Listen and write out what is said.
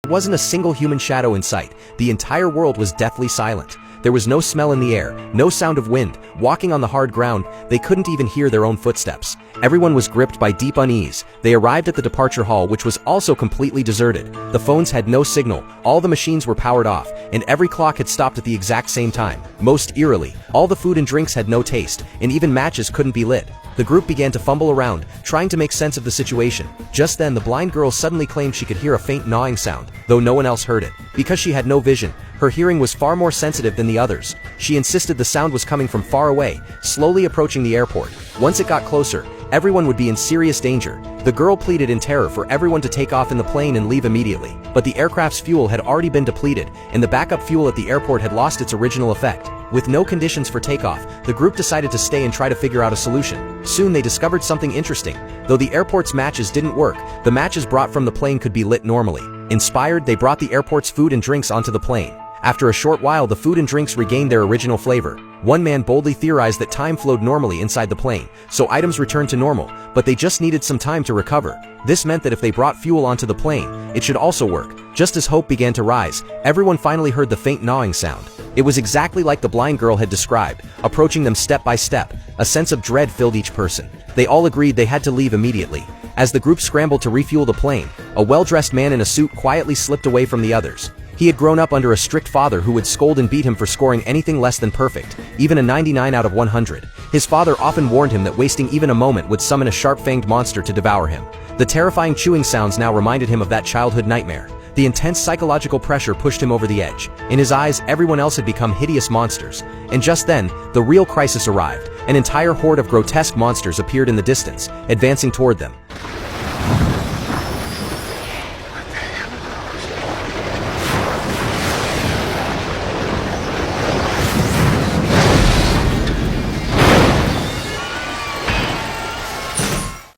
There wasn't a single human shadow in sight. The entire world was deathly silent. There was no smell in the air, no sound of wind. Walking on the hard ground, they couldn't even hear their own footsteps. Everyone was gripped by deep unease. They arrived at the departure hall, which was also completely deserted. The phones had no signal, all the machines were powered off, and every clock had stopped at the exact same time. Most eerily, all the food and drinks had no taste, and even matches couldn't be lit. The group began to fumble around, trying to make sense of the situation. Just then, the blind girl suddenly claimed she could hear a faint gnawing sound, though no one else heard it. Because she had no vision, her hearing was far more sensitive than the others. She insisted the sound was coming from far away, slowly approaching the airport. Once it got closer, everyone would be in serious danger. The girl pleaded in terror for everyone to take off in the plane and leave immediately. But the aircraft's fuel had already been depleted, and the backup fuel at the airport had lost its original effect. With no conditions for takeoff, the group decided to stay and try to figure out a solution. Soon they discovered something interesting. Though the airport's matches didn't work, the matches brought from the plane could be lit normally. Inspired, they brought the airport's food and drinks onto the plane. After a short while, the food and drinks regained their original flavor. One man boldly theorized that time flowed normally inside the plane, so items returned to normal, but they just needed some time to recover. This meant that if they brought fuel onto the plane, it should also work. Just as hope began to rise, everyone finally heard the faint gnawing sound. It was exactly like the blind girl had described, approaching them step by step. A sense of dread filled each person. They all agreed they had to leave immediately. As the group scrambled to refuel the plane, a well-dressed man in a suit quietly slipped away from the others. He had grown up under a strict father who would scold and beat him for scoring anything less than perfect, even a 99 out of 100. His father often warned him that wasting even a moment would summon a sharp-fanged monster to devour him. The terrifying chewing sounds now reminded him of that childhood nightmare. The intense psychological pressure pushed him over the edge. In his eyes, everyone else had become hideous monsters. And just then, the real crisis arrived. An entire horde of grotesque monsters appeared in the distance, advancing toward them.